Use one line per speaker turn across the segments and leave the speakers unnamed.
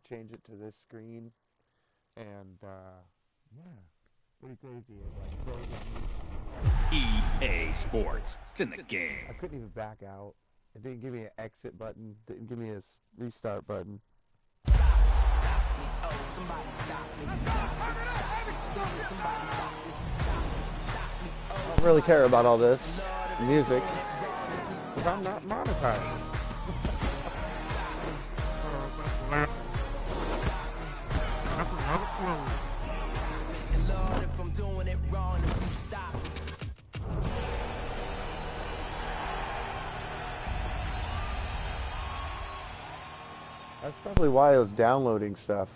change it to this screen, and yeah, pretty crazy.
EA Sports. It's in the game.
I couldn't even back out. It didn't give me an exit button. Didn't give me a restart button.
I
don't really care about all this music because I'm not monetized.
Lord, if I'm doing it wrong, please stop.
That's probably why I was downloading stuff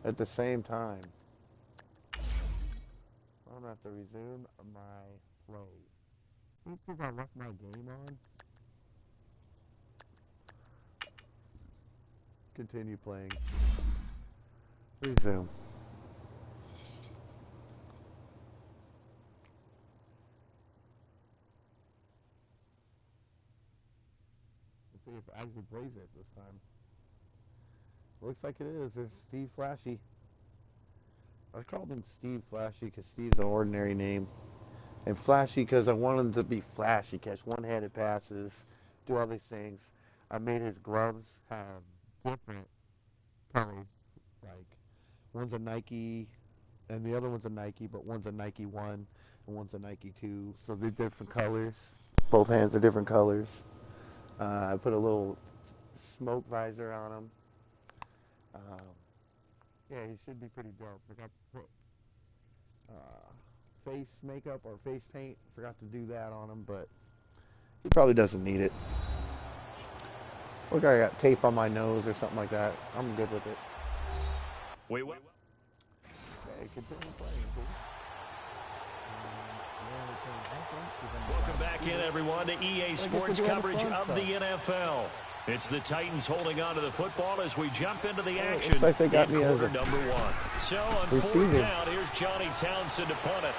at the same time. I'm gonna have to resume my play. Because I left my game on. Continue playing. Resume. Let's see if it actually plays it this time. Looks like it is. There's Steve Flashy. I called him Steve Flashy because Steve's an ordinary name. And Flashy because I wanted him to be flashy, catch one-handed passes, do all these things. I made his gloves have different colors. Like, one's a Nike, and the other one's a Nike, but one's a Nike 1, and one's a Nike 2. So they're different colors. Both hands are different colors. I put a little smoke visor on him. Yeah, he should be pretty dope. Forgot to put face makeup or face paint. Forgot to do that on him, but he probably doesn't need it. Look, I got tape on my nose or something like that. I'm good with it.
Wait, what?
Okay, continue playing, please.
Welcome back in, everyone, to EA Sports coverage of the NFL. It's the Titans holding on to the football as we jump into the action
looks like they got me
quarter
as a
number 1. So on fourth down, here's Johnny Townsend to punt it.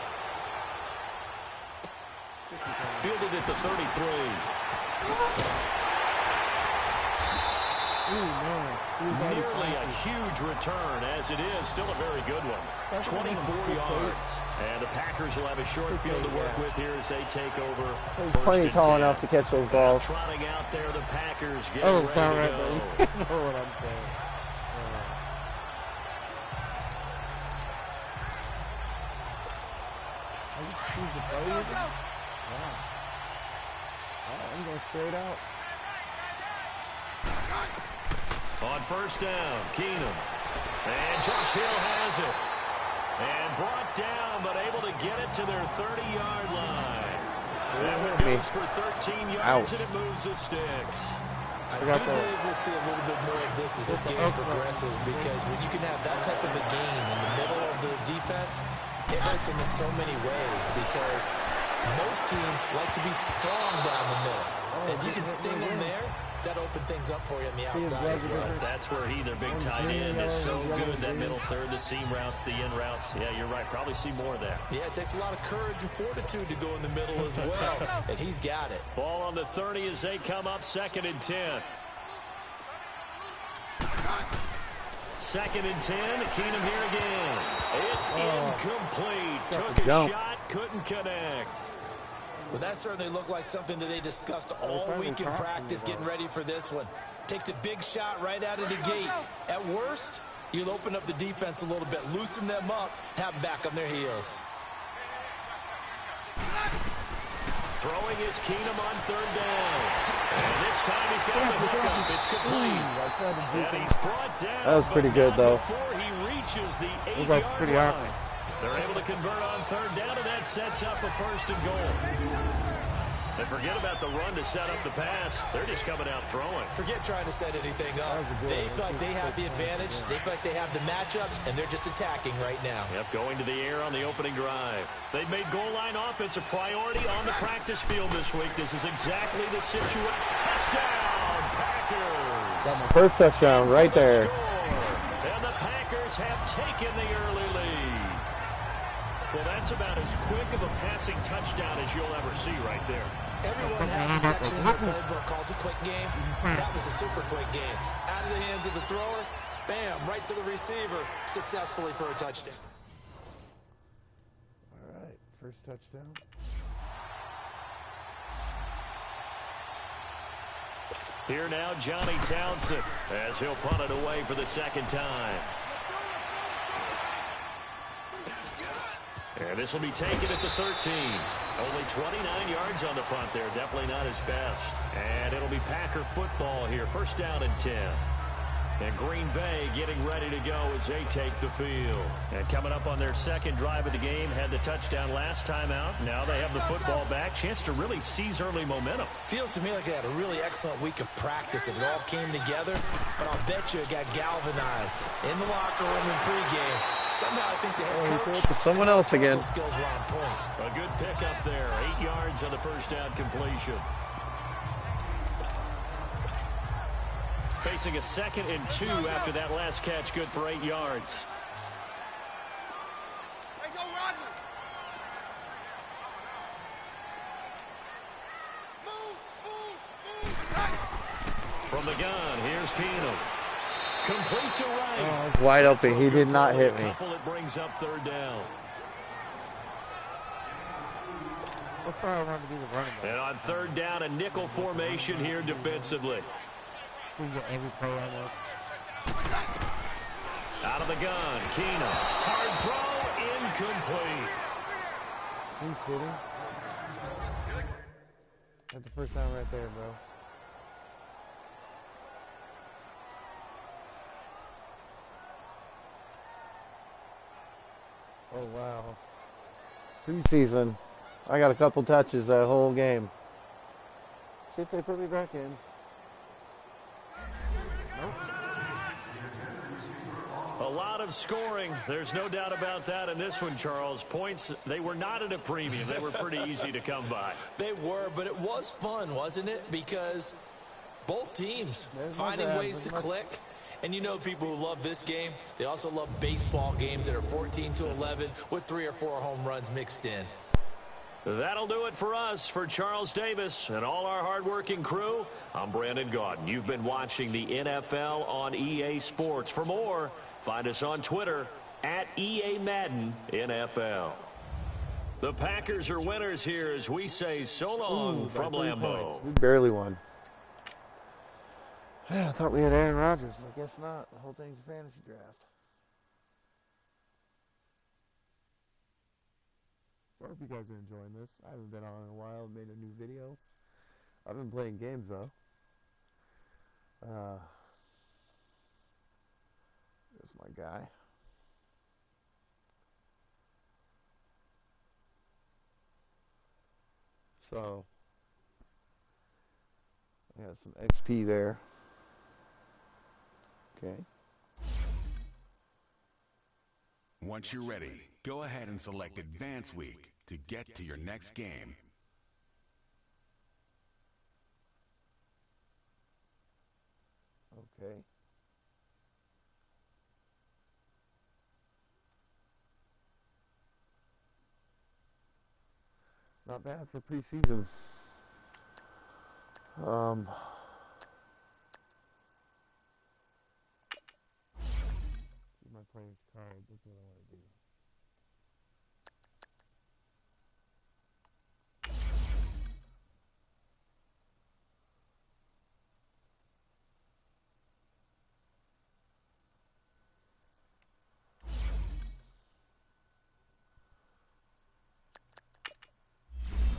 Fielded at the 33. Nearly a huge return, as it is. Still a very good one. 24 yards. And the Packers will have a short field to work with here as they take over.
Plenty tall enough to catch those balls.
Trotting out there, the Packers getting
Oh,
ready
sorry,
to
I
go.
know what I'm saying. I'm going straight out.
On first down, Keenum. And Josh Hill has it. And brought down, but able to get it to their 30-yard line. That one goes for 13 yards, and it moves the sticks.
I do believe we'll see a little bit more of this as this game progresses, because when you can have that type of a game in the middle of the defense, it hurts them in so many ways, because most teams like to be strong down the middle. And if you can sting them there, that open things up for you on the outside as well.
That's where their big tight end, is so good. That middle third, the seam routes, the in routes. Yeah, you're right. Probably see more of that.
Yeah, it takes a lot of courage and fortitude to go in the middle as well, and he's got it.
Ball on the 30 as they come up, 2nd and 10. 2nd and 10, Keenum here again. It's incomplete. Took a shot, couldn't connect.
Well, that certainly looked like something that they discussed all week in practice, getting ready for this one. Take the big shot right out of the gate. At worst, you'll open up the defense a little bit, loosen them up, have them back on their heels.
Throwing is Keenum on 3rd down. And this time he's got the hook up. It's complete. And he's brought down.
That was pretty good, though.
Before he reaches the 8-yard line.
Awesome.
They're able to convert on 3rd down, and that sets up a 1st and goal. And forget about the run to set up the pass. They're just coming out throwing.
Forget trying to set anything up. They feel like they have the advantage. They feel like they have the matchups, and they're just attacking right now.
Yep, going to the air on the opening drive. They've made goal line offense a priority on the practice field this week. This is exactly the situation. Touchdown, Packers!
Got my first touchdown right there.
And the Packers have taken the early lead. Well, that's about as quick of a passing touchdown as you'll ever see right there.
Everyone has a section in their playbook called the quick game. That was a super quick game. Out of the hands of the thrower, bam, right to the receiver, successfully for a touchdown.
All right, first touchdown.
Here now, Johnny Townsend, as he'll punt it away for the second time. And this will be taken at the 13. Only 29 yards on the punt there. Definitely not his best. And it'll be Packer football here. First down and 10. And Green Bay getting ready to go as they take the field. And coming up on their second drive of the game, had the touchdown last time out. Now they have the football back. Chance to really seize early momentum.
Feels to me like they had a really excellent week of practice. It all came together, but I'll bet you it got galvanized in the locker room in pregame. Somehow I think the head coach,
someone else again.
Skills were on point.
A good pickup there. 8 yards on the first down completion. Facing a 2nd and 2 after that last catch. Good for 8 yards. From the gun, here's Keenum. Complete to right.
Oh, wide open. He did not hit me.
It brings up third down. And on third down, a nickel formation here defensively. Out of the gun, Keenum. Hard throw, incomplete.
Are you kidding? That's the first time right there, bro. Oh, wow. Preseason. I got a couple touches that whole game. See if they put me back in. Nope.
A lot of scoring. There's no doubt about that in this one, Charles. Points, they were not at a premium. They were pretty easy to come by.
They were, but it was fun, wasn't it? Because both teams finding ways to click. And you know people who love this game, they also love baseball games that are 14-11 with 3 or 4 home runs mixed in.
That'll do it for us. For Charles Davis and all our hardworking crew, I'm Brandon Gaudin. You've been watching the NFL on EA Sports. For more, find us on Twitter at EA Madden NFL. The Packers are winners here as we say so long from Lambeau.
We barely won. I thought we had Aaron Rodgers, but I guess not. The whole thing's a fantasy draft. I hope you guys are enjoying this. I haven't been on in a while. Made a new video. I've been playing games though. There's my guy. So I got some XP there. Okay.
Once you're ready, go ahead and select Advance Week to get to your next game.
Okay. Not bad for preseason. My playing card. That's what I want to do.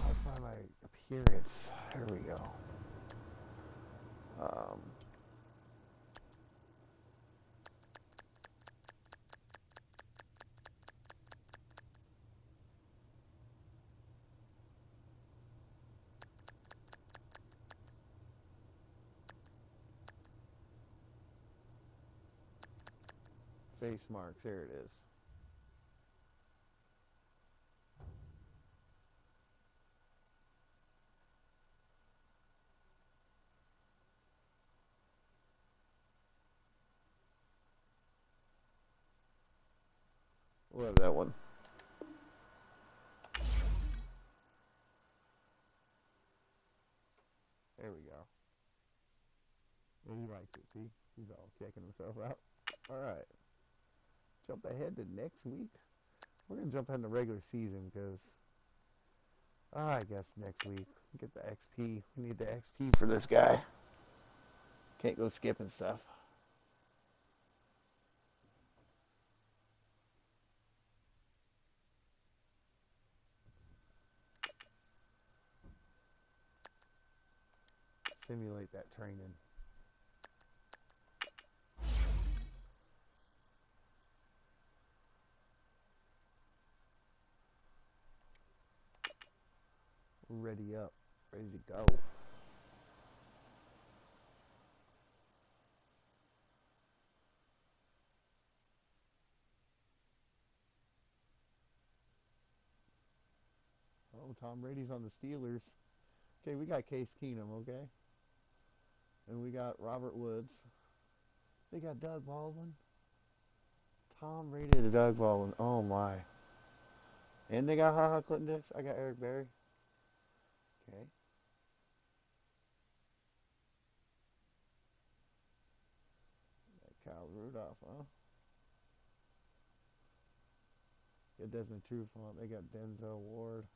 I'll find my appearance. Here we go. Face marks, there it is. We'll have that one. he likes it. See? He's all checking himself out. All right. Jump ahead to next week. We're going to jump ahead in the regular season because, I guess next week, get the XP. We need the XP for this guy. Can't go skipping stuff. Simulate that training. Ready up. Ready to go. Oh, Tom Brady's on the Steelers. Okay, we got Case Keenum, okay? And we got Robert Woods. They got Doug Baldwin. Tom Brady to Doug Baldwin. Oh, my. And they got Ha Clinton Dix. I got Eric Berry. Okay. Got Kyle Rudolph, huh? Get Desmond Trufant. They got Denzel Ward.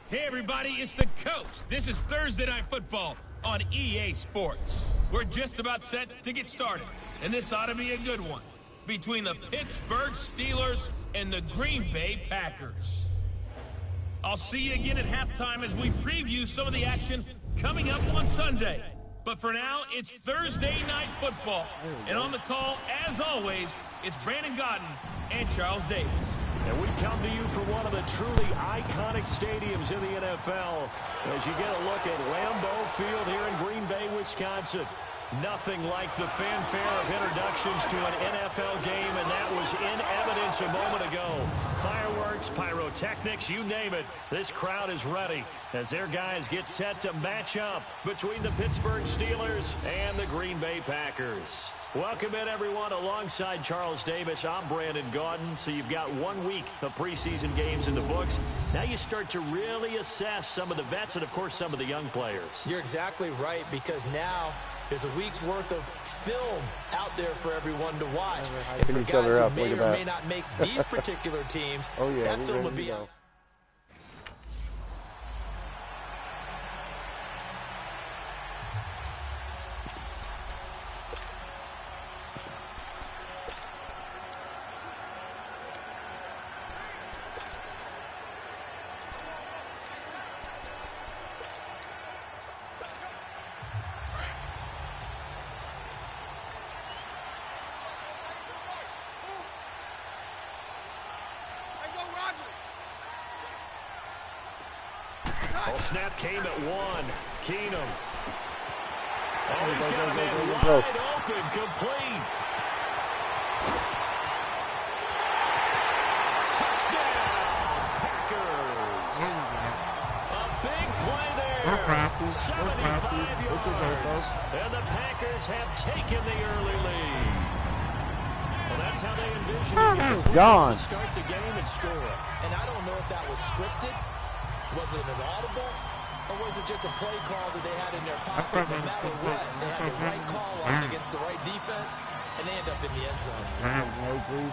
Hey everybody, it's the coach. This is Thursday Night Football on EA Sports. We're just about set to get started, and this ought to be a good one between the Pittsburgh Steelers and the Green Bay Packers. I'll see you again at halftime as we preview some of the action coming up on Sunday. But for now, it's Thursday Night Football. And on the call, as always, it's Brandon Godden and Charles Davis.
And we come to you from one of the truly iconic stadiums in the NFL as you get a look at Lambeau Field here in Green Bay, Wisconsin. Nothing like the fanfare of introductions to an NFL game, and that was in evidence a moment ago. Fireworks, pyrotechnics, you name it. This crowd is ready as their guys get set to match up between the Pittsburgh Steelers and the Green Bay Packers. Welcome in, everyone. Alongside Charles Davis, I'm Brandon Gaudin. So you've got 1 week of preseason games in the books. Now you start to really assess some of the vets and, of course, some of the young players.
You're exactly right, because now there's a week's worth of film out there for everyone to watch. And for guys who may or may not make these particular teams, that film would be out.
Snap came at one. Keenum. Oh, he's got a man wide open, complete. Touchdown, Packers. A big play there. 75 yards. And the Packers have taken the early lead. Well, that's how they envision it.
Gone.
Start the game and score.
And I don't know if that was scripted. Was it an audible, or was it just a play call that they had in their pocket? No matter what, they had the right call on against the right defense, and they end up in the end zone.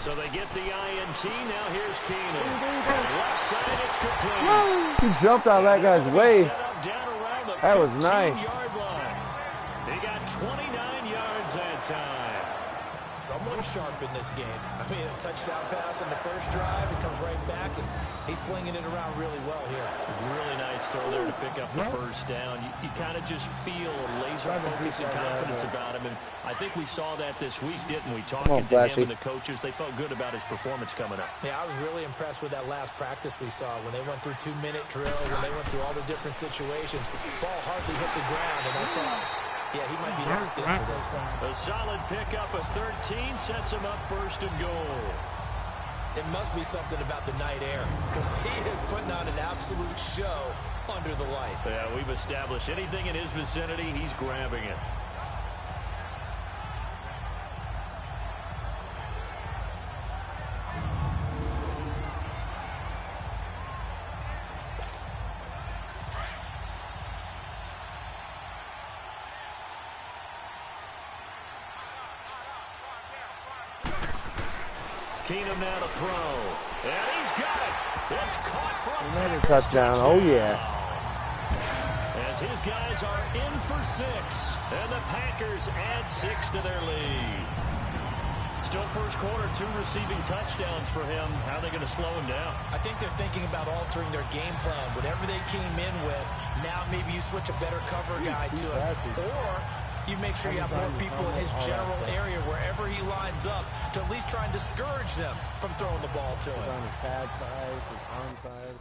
So they get the INT. Now here's Keenum. Left side, it's complete.
He jumped out of that guy's way. That was nice.
He got 29 yards that time.
Someone sharp in this game. I mean, a touchdown pass on the first drive. It comes right back, and he's flinging it around really well here.
Really nice throw there to pick up the first down. You kind of just feel a laser focus and confidence about him, and I think we saw that this week, didn't we? Talking to him and the coaches, they felt good about his performance coming up.
Yeah, I was really impressed with that last practice we saw when they went through 2-minute drill, when they went through all the different situations. Ball hardly hit the ground, and I thought Yeah, he might be locked in for this one.
A solid pickup of 13 sets him up first and goal.
It must be something about the night air, because he is putting on an absolute show under the light.
Yeah, we've established anything in his vicinity, he's grabbing it. Keenum now to throw. And he's got it. It's caught from
Another touchdown. Oh, yeah.
As his guys are in for 6. And the Packers add 6 to their lead. Still first quarter, 2 receiving touchdowns for him. How are they going to slow him down?
I think they're thinking about altering their game plan. Whatever they came in with, now maybe you switch a better cover guy to it. Or you make sure you have more people in his general area wherever he lines up to at least try and discourage them from throwing the ball to him.
On his pad side, his arm side.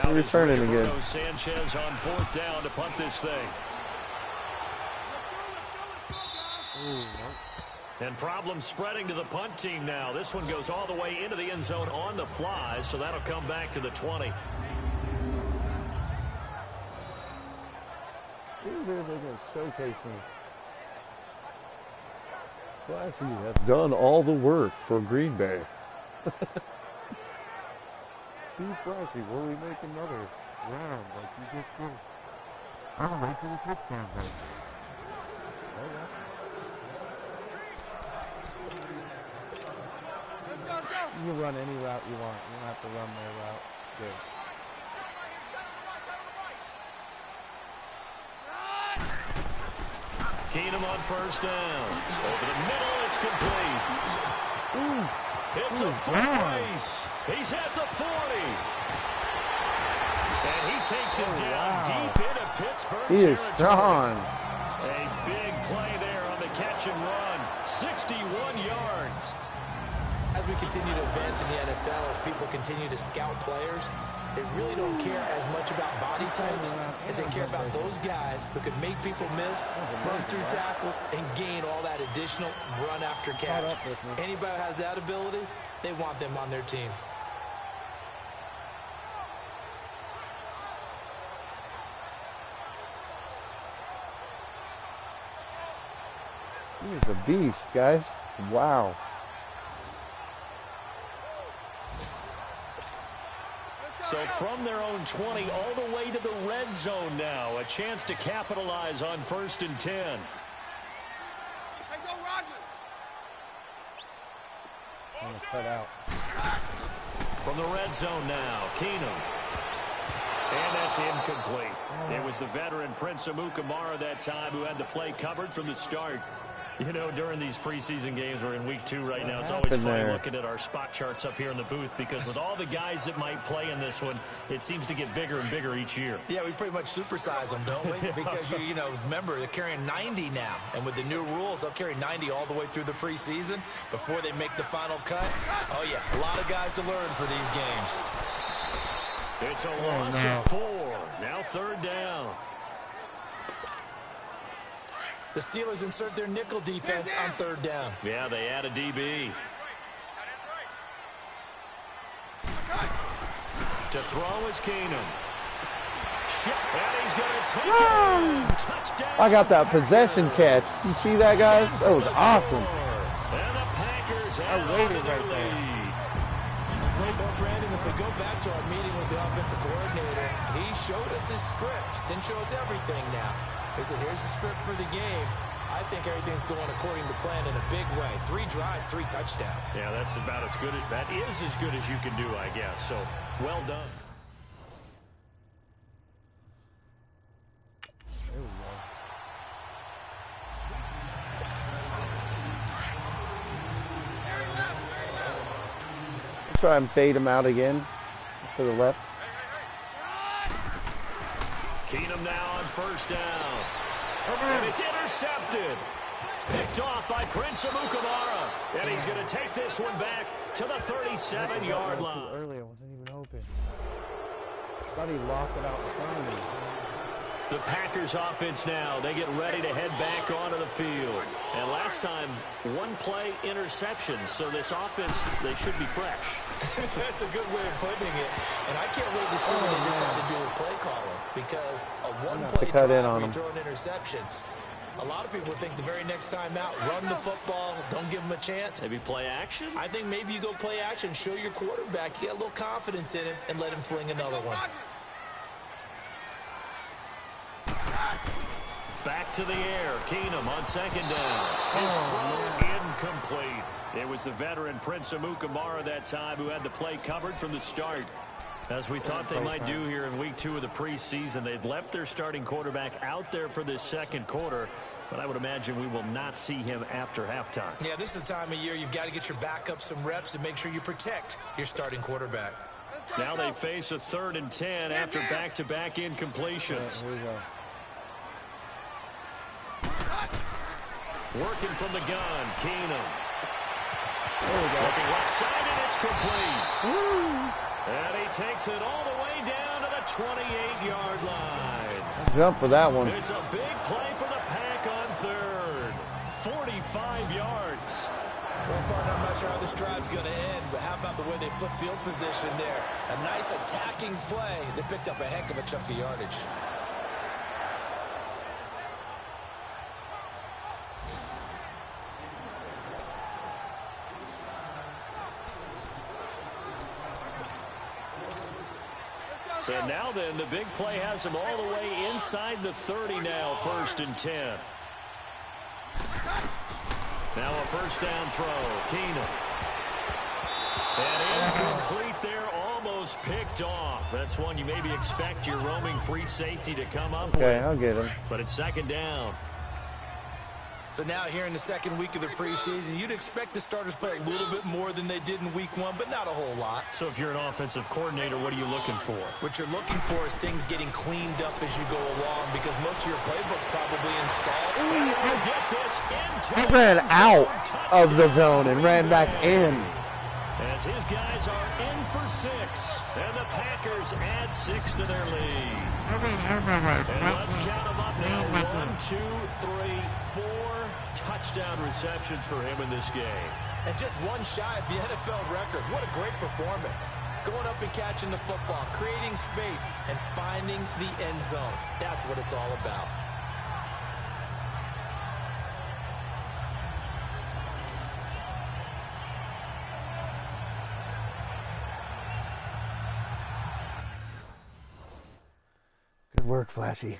Now
Returning again.
Sanchez on 4th down to punt this thing. And problems spreading to the punt team now. This one goes all the way into the end zone on the fly, so that'll come back to the 20.
They're going to showcase me. Flashy has done all the work for Green Bay. Steve Flashy, will we make another round like you just did? I'll wait till the touchdown then. Oh, yeah. You can run any route you want. You don't have to run their route. Good.
Keenum on 1st down. Over the middle, it's complete. It's a foot race. He's at the 40. And he takes him down deep into Pittsburgh
He is
territory.
strong.
A big play there on the catch and run. 61 yards.
As we continue to advance in the NFL, as people continue to scout players, they really don't care as much about body types as they care about those guys who can make people miss, run through tackles, and gain all that additional run after catch. Anybody who has that ability, they want them on their team.
He's a beast, guys. Wow.
So from their own 20 all the way to the red zone now. A chance to capitalize on 1st and 10.
I'm going to cut out.
From the red zone now, Keenum. And that's incomplete. It was the veteran Prince Amukamara that time who had the play covered from the start. You know, during these preseason games, we're in week 2 right now. It's always funny looking at our spot charts up here in the booth because with all the guys that might play in this one, it seems to get bigger and bigger each year.
Yeah, we pretty much supersize them, don't we? Because, you know, remember, they're carrying 90 now. And with the new rules, they'll carry 90 all the way through the preseason before they make the final cut. Oh, yeah, a lot of guys to learn for these games.
It's a loss of 4. Now 3rd down.
The Steelers insert their nickel defense on 3rd down.
Yeah, they add a DB. To throw is Keenum. And he's going to take it. Touchdown.
I got that possession catch. You see that, guys? That was awesome.
And the Packers
I waited right there.
Well, Brandon, if we go back to our meeting with the offensive coordinator, he showed us his script. Didn't show us everything now. He said, here's the script for the game. I think everything's going according to plan in a big way. 3 drives, 3 touchdowns.
Yeah, that's about as good. That is as good as you can do, I guess. So, well done.
There we go. Try and fade him out again to the left.
Keenum now on 1st down. And it's intercepted. Picked off by Prince Amukamara. And he's going to take this one back to the 37-yard line.
Earlier, wasn't even open. thought he lost it out in front of me.
The Packers offense now, they get ready to head back onto the field. And last time, one play interception, so this offense, they should be fresh.
That's a good way of putting it. And I can't wait to see what they decide to do with play calling, because a one-play drive where you throw an interception, a lot of people think the very next time out, run the football, don't give them a chance.
Maybe play action?
I think maybe you go play action, show your quarterback, get a little confidence in him, and let him fling another one.
Back to the air. Keenum on second down. His throw incomplete. It was the veteran Prince Amukamara that time who had the play covered from the start. As we thought they might do here in week 2 of the preseason, they've left their starting quarterback out there for this second quarter, but I would imagine we will not see him after halftime.
Yeah, this is the time of year you've got to get your backup some reps and make sure you protect your starting quarterback.
Now they face a 3rd and 10 after back-to-back incompletions.
Here we go.
Working from the gun, Keenum. Looking left side, and it's complete. And he takes it all the way down to the 28-yard line.
Jump for that one.
It's a big play for the Pack on 3rd. 45 yards.
Well, partner, I'm not sure how this drive's going to end, but how about the way they flip field position there? A nice attacking play. They picked up a heck of a chunk of yardage.
So now then, the big play has him all the way inside the 30 now, 1st and 10. Now a first down throw, Keenum. And incomplete there, almost picked off. That's one you maybe expect your roaming free safety to come up with.
Okay, I'll get him.
But it's 2nd down.
So now here in the 2nd week of the preseason, you'd expect the starters play a little bit more than they did in week 1, but not a whole lot.
So if you're an offensive coordinator, what are you looking for?
What you're looking for is things getting cleaned up as you go along, because most of your playbook's probably installed.
Get this into
I ran out of the zone and ran back in.
As his guys are in for 6, and the Packers add 6 to their lead. And let's count them up now. 1, 2, 3, 4 touchdown receptions for him in this game.
And just one shy of the NFL record. What a great performance. Going up and catching the football, creating space, and finding the end zone. That's what it's all about.
Good work, Flashy.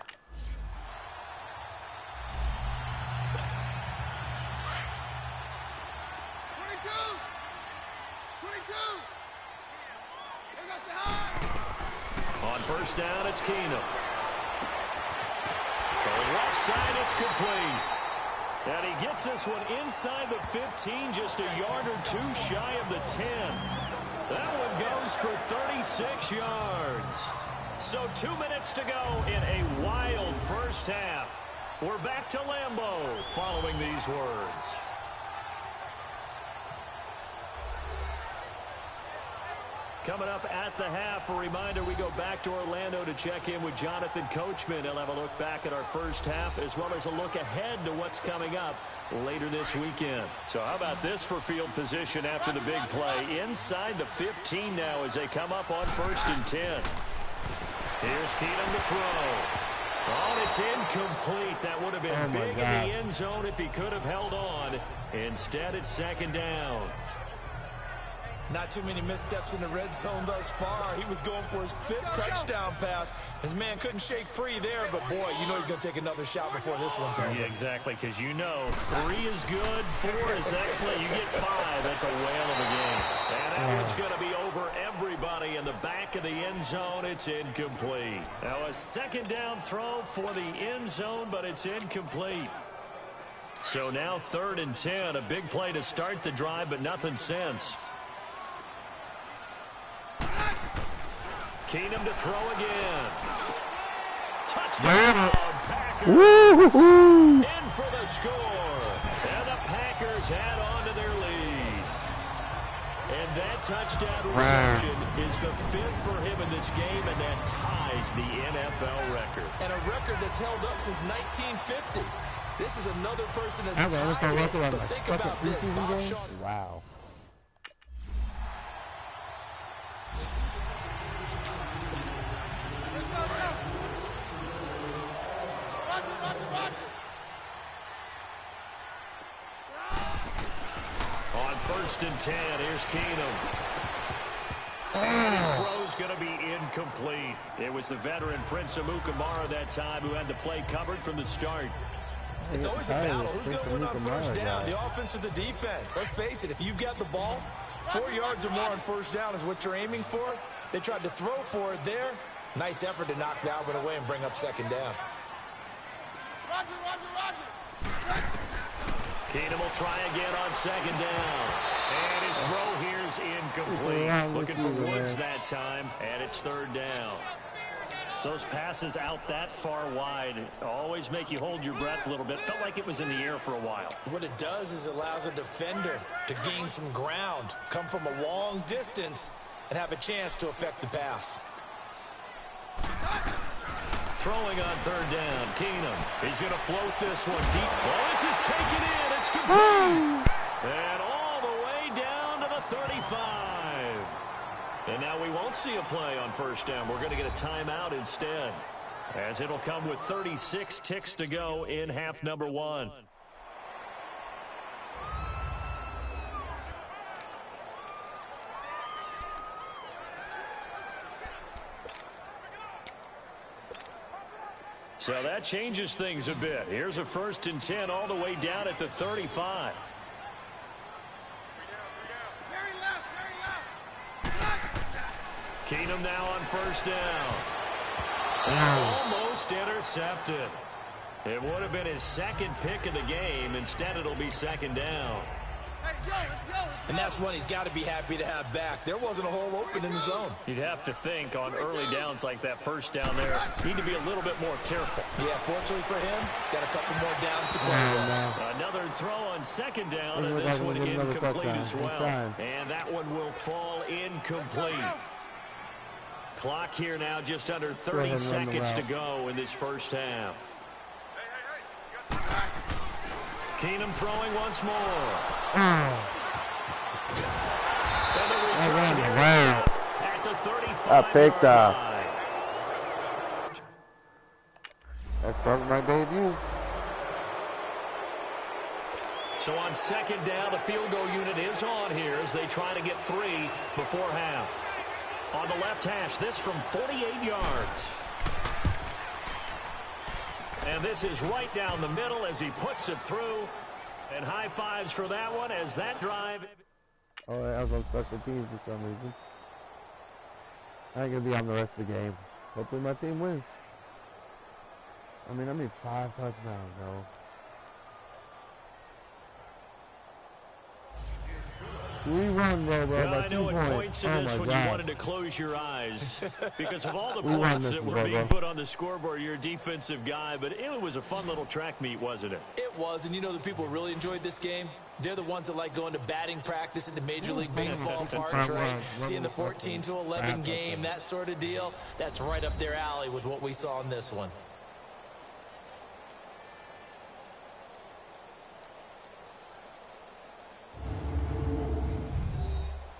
On first down, it's Keenum. From left side, it's complete. And he gets this one inside the 15, just a yard or 2 shy of the 10. That one goes for 36 yards. So 2 minutes to go in a wild first half. We're back to Lambeau following these words. Coming up at the half, a reminder, we go back to Orlando to check in with Jonathan Coachman. He'll have a look back at our first half as well as a look ahead to what's coming up later this weekend. So how about this for field position after the big play? Inside the 15 now as they come up on 1st and 10. Here's Keenum to throw. Oh, it's incomplete. That would have been big in the end zone if he could have held on. Instead, it's 2nd down.
Not too many missteps in the red zone thus far. He was going for his 5th touchdown pass. His man couldn't shake free there, but boy, you know he's going to take another shot before this one's over.
Yeah, exactly, because you know 3 is good, 4 is excellent. You get 5, that's a whale of a game. And that one's going to be over everybody in the back of the end zone. It's incomplete. Now a 2nd down throw for the end zone, but it's incomplete. So now 3rd and 10, a big play to start the drive, but nothing since. Keenum to throw again. Touchdown, Packers. In for the score. And the Packers add on to their lead. And that touchdown reception is the 5th for him in this game, and that ties the NFL record.
And a record that's held up since 1950. This is another person that's tied it. But think about this. Bob Shaw.
Wow.
On 1st and 10, here's Keenum. And his throw's going to be incomplete. It was the veteran Prince Amukamara that time who had the play covered from the start.
It's always a battle. Who's going to win on 1st down, the offense or the defense? Let's face it, if you've got the ball, 4 yards or more on 1st down is what you're aiming for. They tried to throw for it there. Nice effort to knock that one away and bring up 2nd down.
Keenum will try again on 2nd down. And his throw here's incomplete. Looking for Woods that time, and it's 3rd down. Those passes out that far wide always make you hold your breath a little bit. Felt like it was in the air for a while.
What it does is it allows a defender to gain some ground, come from a long distance, and have a chance to affect the pass.
Throwing on 3rd down, Keenum. He's going to float this one deep. Oh, this is taken in. It's complete. And all the way down to the 35. And now we won't see a play on 1st down. We're going to get a timeout instead, as it'll come with 36 ticks to go in half number 1. So that changes things a bit. Here's a 1st and 10 all the way down at the 35. Keenum now on 1st down. Almost intercepted. It would have been his 2nd pick of the game. Instead, it'll be 2nd down.
And that's one he's got to be happy to have back. There wasn't a hole open in the zone.
You'd have to think on early downs like that 1st down there, need to be a little bit more careful.
Yeah, fortunately for him, got a couple more downs to play with.
Another throw on 2nd down, and this one incomplete as well. And that one will fall incomplete. Clock here now just under 30 seconds to go in this 1st half. Keenum throwing once more. And the return here at the 35-yard line.
That's probably my debut.
So on 2nd down, the field goal unit is on here as they try to get 3 before half. On the left hash, this from 48 yards. And this is right down the middle as he puts it through. And high fives for that one as that drive.
Oh, I was on special teams for some reason. I ain't going to be on the rest of the game. Hopefully my team wins. I mean, I need 5 touchdowns, bro. We won, bro,
Well,
by
I
2
know
points.
at points in this when you wanted to close your eyes because of all the points that were being put on the scoreboard. You're a defensive guy, but it was a fun little track meet, wasn't it?
It was, and you know the people really enjoyed this game? They're the ones that like going to batting practice at the Major League Baseball parks, right? Seeing the 14-11 game, that sort of deal. That's right up their alley with what we saw in this one.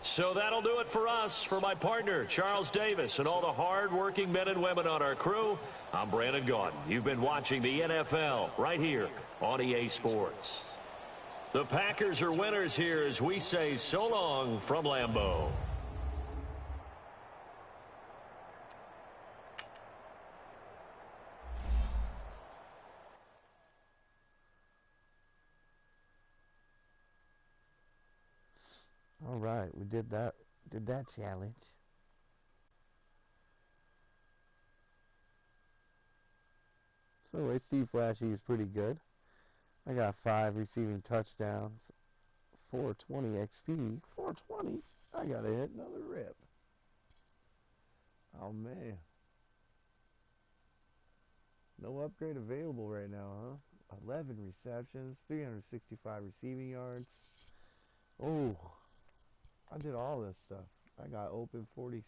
So that'll do it for us. For my partner, Charles Davis, and all the hard-working men and women on our crew, I'm Brandon Gaudin. You've been watching the NFL right here on EA Sports. The Packers are winners here as we say so long from Lambeau.
All right, we did that challenge. So Steve Flashy is pretty good. I got 5 receiving touchdowns, 420 XP, 420. I gotta hit another rip. Oh man, no upgrade available right now, huh? 11 receptions, 365 receiving yards. Oh. I did all this stuff. I got open 40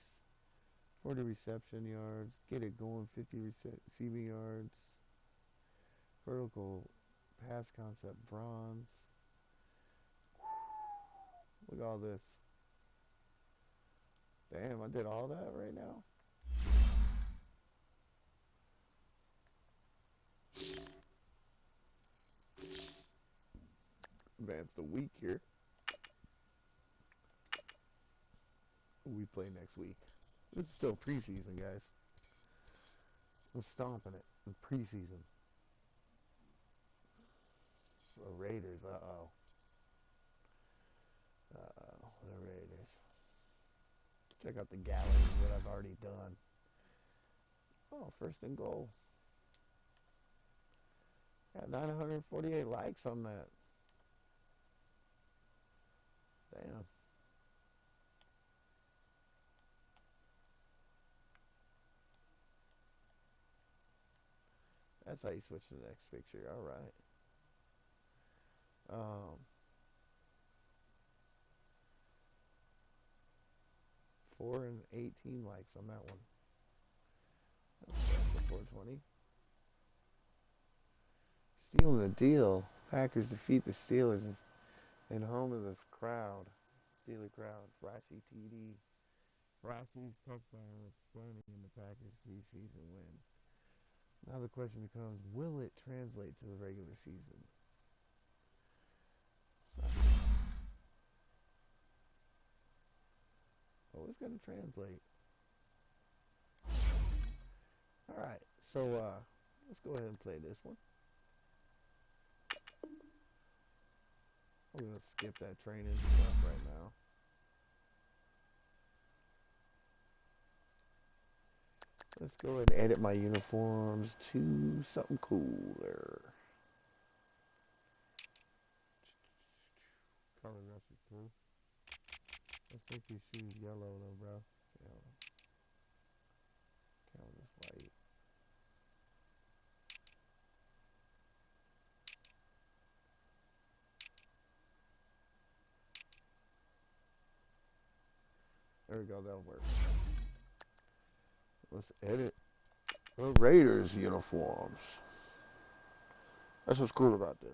reception yards, get it going 50 receiving yards, vertical pass concept bronze. Look at all this. Damn, I did all that right now. Advance the week here. We play next week. It's still preseason, guys. I'm stomping it in preseason. The Raiders, uh-oh. Uh-oh, the Raiders. Check out the gallery, what I've already done. Oh, first and goal. Got 948 likes on that. Damn. That's how you switch to the next picture. All right. 4 and 18 likes on that one. That's 420. Stealing the deal. Packers defeat the Steelers in home of the crowd. Steeler crowd. Flashy TD. Flashy's touchdown explaining in the Packers preseason win. Now the question becomes, will it translate to the regular season? Oh, it's going to translate. Alright, so let's go ahead and play this one. I'm going to skip that training stuff right now. Let's go ahead and edit my uniforms to something cooler. Color rush is through. Let's make these shoes yellow though, bro. Yellow. Canvas white. There we go, that'll work. Let's edit the Raiders uniforms. That's what's cool about this.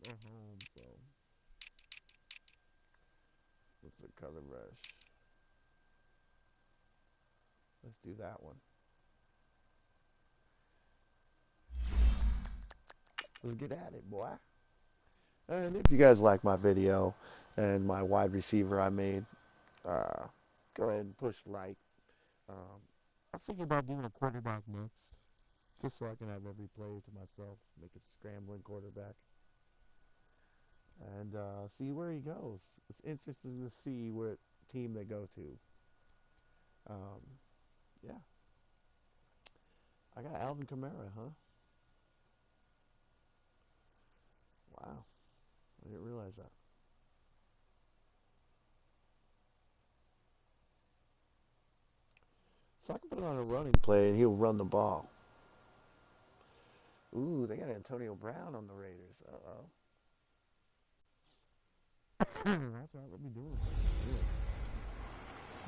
They're home, so what's the color rush? Let's do that one. Let's get at it, boy. And if you guys like my video and my wide receiver I made, go ahead and push like. I was thinking about doing a quarterback mix, just so I can have every play to myself, make it scrambling quarterback, and see where he goes. It's interesting to see what team they go to. Yeah. I got Alvin Kamara, huh? Wow. I didn't realize that. So I can put it on a running play and he'll run the ball. Ooh, they got Antonio Brown on the Raiders. Uh-oh. That's right, let me do it.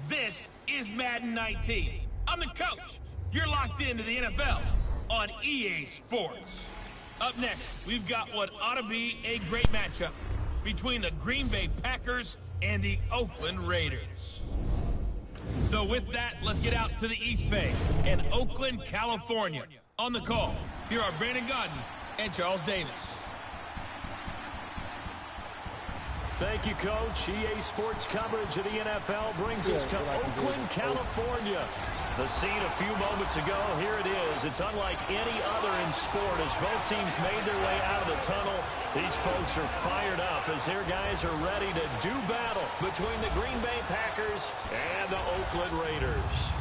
This is Madden 19. I'm the coach. You're locked into the NFL on EA Sports. Up next, we've got what ought to be a great matchup between the Green Bay Packers and the Oakland Raiders. So with that, let's get out to the East Bay in Oakland, California. On the call, here are Brandon Godden and Charles Davis.
Thank you, Coach. EA Sports coverage of the NFL brings us to Oakland, California. The scene a few moments ago, here it is. It's unlike any other in sport as both teams made their way out of the tunnel. These folks are fired up as their guys are ready to do battle between the Green Bay Packers and the Oakland Raiders.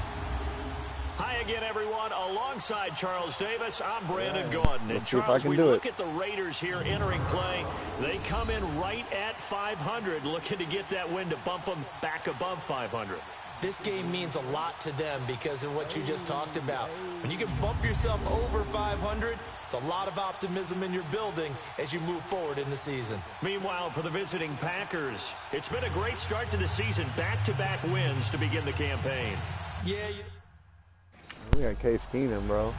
Hi again, everyone. Alongside Charles Davis, I'm Brandon Gaudin. And Charles, we look at the Raiders here entering play. They come in right at 500, looking to get that win to bump them back above 500.
this game means a lot to them because of what you just talked about. When you can bump yourself over 500, it's a lot of optimism in your building as you move forward in the season.
Meanwhile, for the visiting Packers, it's been a great start to the season. Back-to-back wins to begin the campaign.
Yeah.
We got Case Keenum, bro.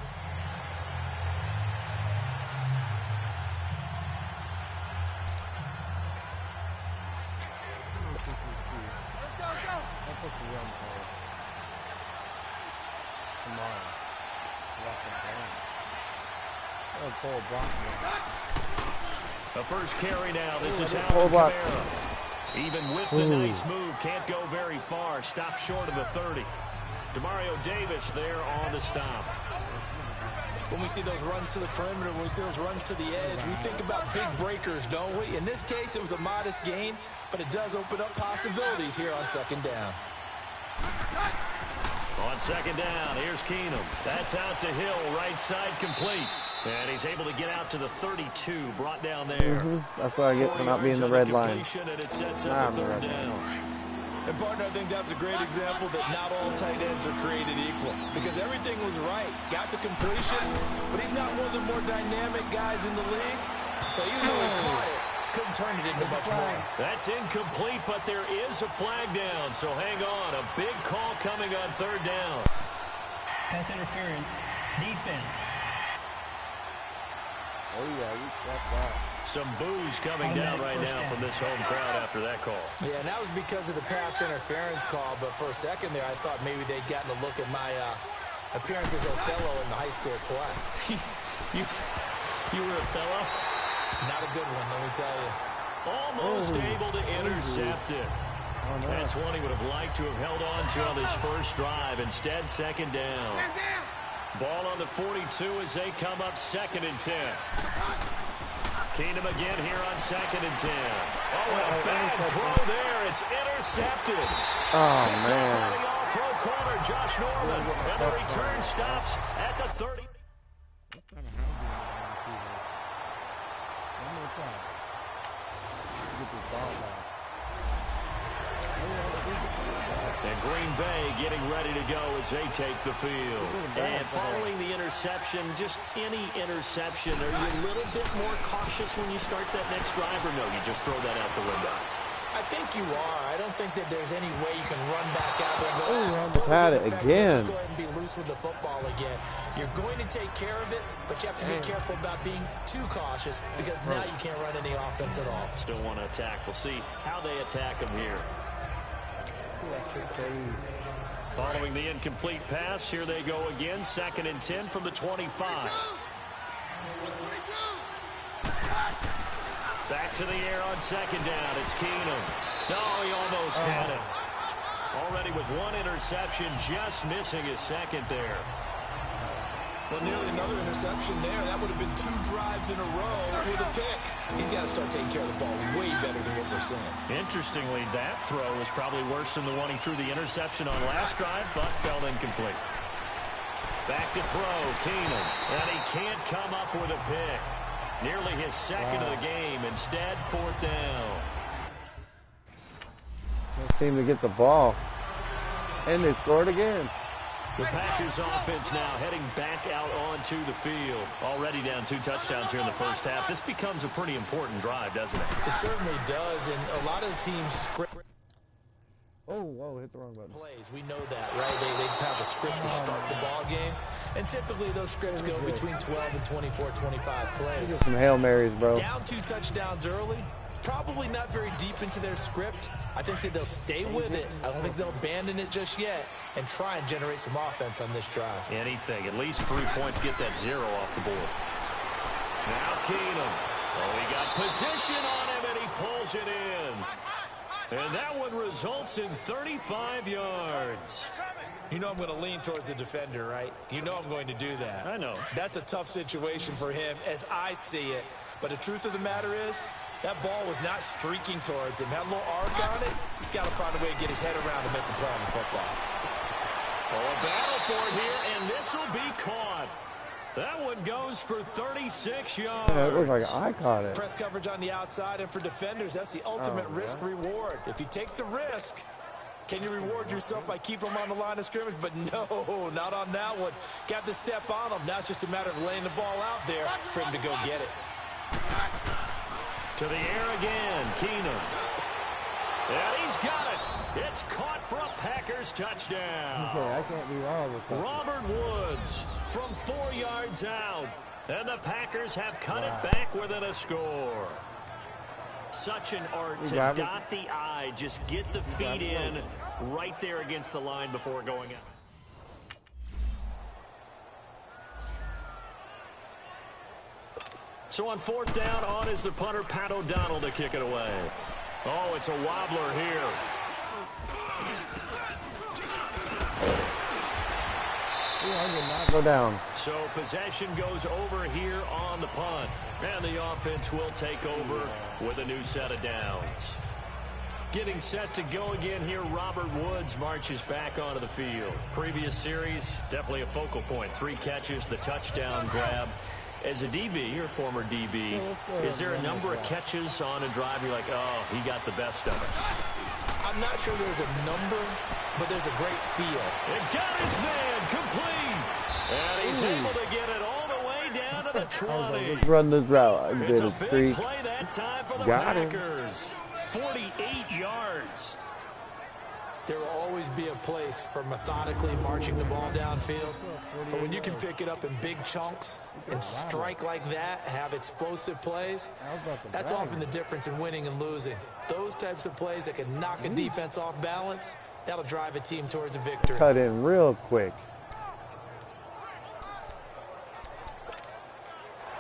The first carry now. This is Alvin Kamara. Even with the nice move, can't go very far. Stop short of the 30. Demario Davis there on the stop.
When we see those runs to the perimeter, when we see those runs to the edge, we think about big breakers, don't we? In this case, it was a modest gain, but it does open up possibilities here on second down.
On second down, here's Keenum. That's out to Hill, right side complete. And he's able to get out to the 32, brought down there.
That's what I get for not being the red line.
And it sets up the third down.
And, partner, I think that's a great example that not all tight ends are created equal. Because everything was right. Got the completion, but he's not one of the more dynamic guys in the league. So even though he caught it, couldn't turn it into much more.
That's incomplete, but there is a flag down. So hang on. A big call coming on third down.
Pass interference. Defense.
Oh, yeah, you got that.
Some boos coming down right now from this home crowd after that call.
Yeah, and that was because of the pass interference call. But for a second there, I thought maybe they'd gotten a look at my appearance as Othello in the high school play.
you were Othello?
Not a good one, let me tell you.
Almost able to intercept it. That's one he would have liked to have held on to on his first drive. Instead, second down. Ball on the 42 as they come up second and 10. Keenum again here on second and 10. Oh, a bad throw there. It's intercepted.
Oh, man.
The all-pro corner, Josh Norman. And the return stops at the 30. And Green Bay getting ready to go as they take the field. And following the interception, just any interception, are you a little bit more cautious when you start that next drive, or no, you just throw that out the window?
I think you are. I don't think that there's any way you can run back out there and go,
just had it again.
Just go ahead and be loose with the football again. You're going to take care of it, but you have to be careful about being too cautious because now you can't run any offense at all.
Still want to attack. We'll see how they attack him here. Following the incomplete pass, here they go again. Second and 10 from the 25. Back to the air on second down. It's Keenum. No, he almost had it. Already with one interception, just missing his second there.
Well, nearly another interception there. That would have been 2 drives in a row with a pick. He's got to start taking care of the ball way better than what we're seeing.
Interestingly, that throw was probably worse than the one he threw the interception on last drive, but fell incomplete. Back to throw, Keenum. And he can't come up with a pick. Nearly his second of the game. Instead, fourth down.
They seem to get the ball. And they scored again.
The Packers offense now heading back out onto the field. Already down 2 touchdowns here in the first half. This becomes a pretty important drive, doesn't it?
It certainly does, and a lot of the teams script.
Oh, hit the wrong button.
Plays, we know that, right? They have a script to start the ball game, and typically those scripts go between 12 and 24, 25 plays.
Some Hail Marys, bro.
Down 2 touchdowns early. Probably not very deep into their script. I think that they'll stay with it. I don't think they'll abandon it just yet and try and generate some offense on this drive.
Anything. At least 3 points. Get that 0 off the board. Now Keenum. Oh, he got position on him, and he pulls it in. And that one results in 35 yards.
You know I'm going to lean towards the defender, right? You know I'm going to do that.
I know.
That's a tough situation for him as I see it. But the truth of the matter is, that ball was not streaking towards him. Had a little arc on it. He's got to find a way to get his head around and make a play on the football.
Oh, a battle for it here, and this will be caught. That one goes for 36 yards.
Yeah, it looked like I caught it.
Press coverage on the outside, and for defenders, that's the ultimate risk-reward. If you take the risk, Can you reward yourself by keeping them on the line of scrimmage? But no, not on that one. Got the step on them. Now it's just a matter of laying the ball out there for him to go get it.
To the air again, Keenum. And he's got it. It's caught for a Packers touchdown.
Okay, I can't be wrong with that.
Robert Woods from 4 yards out. And the Packers have cut it back within a score. Such an art to dot the I. Just get the feet in right there against the line before going out. So on 4th down, on is the punter, Pat O'Donnell, to kick it away. Oh, it's a wobbler here.
I did not go down.
So possession goes over here on the punt. And the offense will take over with a new set of downs. Getting set to go again here, Robert Woods marches back onto the field. Previous series, definitely a focal point. 3 catches, the touchdown grab. As a DB, or former DB, is there a number of catches on a drive you're like, oh, he got the best of us?
I'm not sure there's a number, but there's a great feel.
It got his man complete. And he's able to get it all the way down to the 20.
Let's run this route. I
It's
did
a
a
big
streak.
play that time for the
Got him.
Packers. 48 yards.
There will always be a place for methodically marching the ball downfield. But when you can pick it up in big chunks and strike like that, have explosive plays, that's often the difference in winning and losing. Those types of plays that can knock a defense off balance, that'll drive a team towards a victory.
Cut in real quick.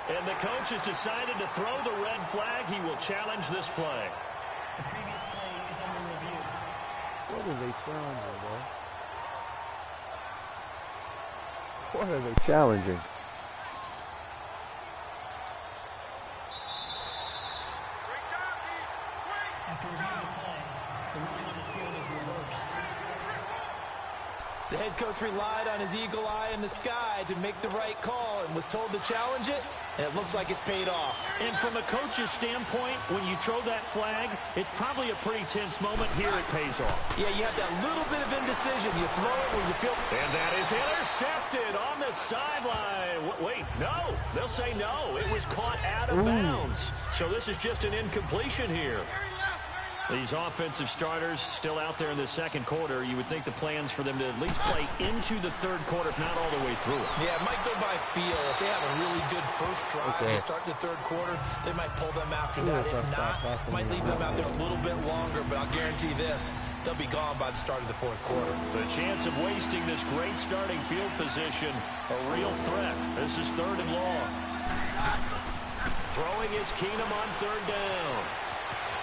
And the coach has decided to throw the red flag. He will challenge this play.
The previous play is under review.
What are they challenging, bro? What are they challenging?
After reviewing the play, the ruling on the field is reversed.
The head coach relied on his eagle eye in the sky to make the right call and was told to challenge it, and it looks like it's paid off.
And from a coach's standpoint, when you throw that flag, it's probably a pretty tense moment. Here it pays off.
Yeah, you have that little bit of indecision. You throw it where you feel...
And that is intercepted on the sideline. Wait, no. They'll say no. It was caught out of bounds. So this is just an incompletion here. These offensive starters still out there in the second quarter. You would think the plans for them to at least play into the third quarter, if not all the way through it.
Yeah, it might go by feel. If they have a really good first drive to start the third quarter, they might pull them after that. If not, might leave them out there a little bit longer. But I'll guarantee this, they'll be gone by the start of the fourth quarter.
The chance of wasting this great starting field position, a real threat. This is 3rd and long. Throwing is Keenum on 3rd down.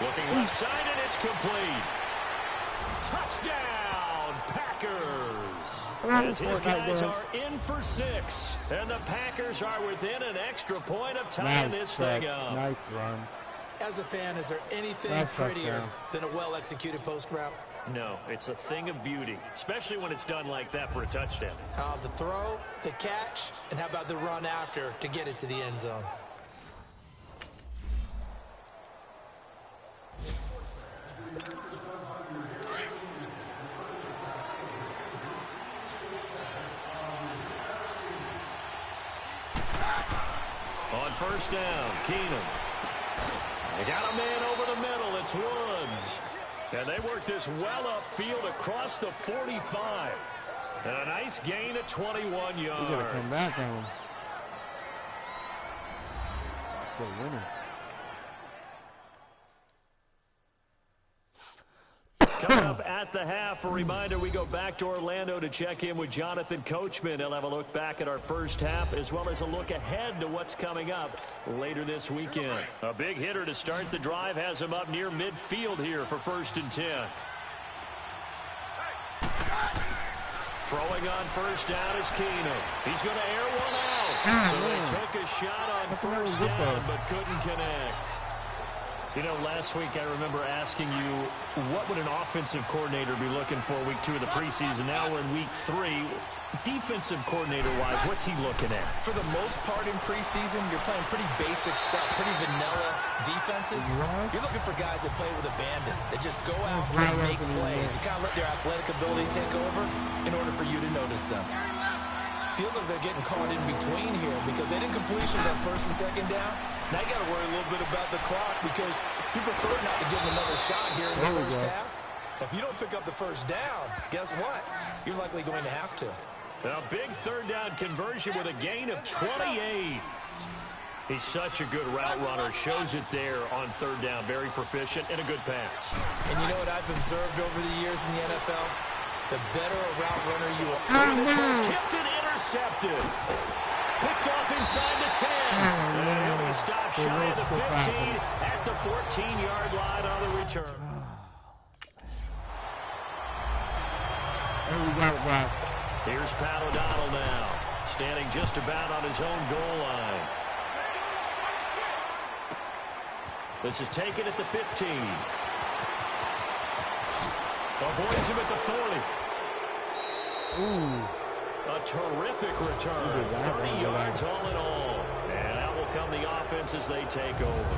Looking left side, and it's complete. Touchdown, Packers. As his guys are in for 6. And the Packers are within an extra point of tying this thing up.
Nice run.
As a fan, is there anything prettier than a well-executed post route?
No, it's a thing of beauty, especially when it's done like that for a touchdown.
The throw, the catch, and how about the run after to get it to the end zone?
On 1st down, Keenum. They got a man over the middle. It's Woods. And they work this well upfield across the 45. And a nice gain of 21 yards.
He's going to come back on him. Still winning.
Coming up at the half, a reminder, we go back to Orlando to check in with Jonathan Coachman. He'll have a look back at our first half as well as a look ahead to what's coming up later this weekend. A big hitter to start the drive has him up near midfield here for 1st and 10. Throwing on 1st down is Keenum. He's going to air one out. So they took a shot on 1st down but couldn't connect. You know, last week I remember asking you, what would an offensive coordinator be looking for week 2 of the preseason? Now we're in week 3. Defensive coordinator-wise, what's he looking at?
For the most part in preseason, you're playing pretty basic stuff, pretty vanilla defenses. You're looking for guys that play with abandon, that just go out and make plays. You kind of let their athletic ability take over in order for you to notice them. Feels like they're getting caught in between here because they didn't completions on first and second down. Now you got to worry a little bit about the clock because you prefer not to give them another shot here in the first half. If you don't pick up the first down, guess what? You're likely going to have to.
A big third down conversion with a gain of 28. He's such a good route runner. Shows it there on third down. Very proficient and a good pass.
And you know what I've observed over the years in the NFL? The better a route runner you are.
Tipped and intercepted. Picked off inside the 10. And he'll be stopped shy of the 15 at the 14-yard line on the return. Here's Pat O'Donnell now, standing just about on his own goal line. This is taken at the 15. Avoids him at the 40. A terrific return. 30 yards all in all. And out will come the offense as they take over.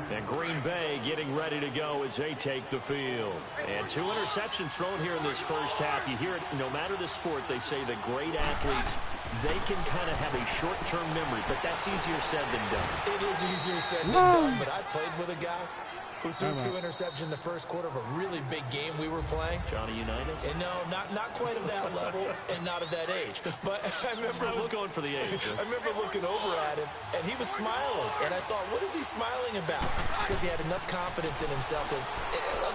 And Green Bay getting ready to go as they take the field. And 2 interceptions thrown here in this first half. You hear it, no matter the sport, they say the great athletes, they can kind of have a short-term memory, but that's easier said than done.
It is easier said than done, but I played with a guy who threw 2 interceptions in the first quarter of a really big game we were playing.
Johnny Unitas?
And no, not quite of that level and not of that age. But I remember
I was going for the age.
I remember looking over at him, and he was smiling. And I thought, what is he smiling about? Just because he had enough confidence in himself that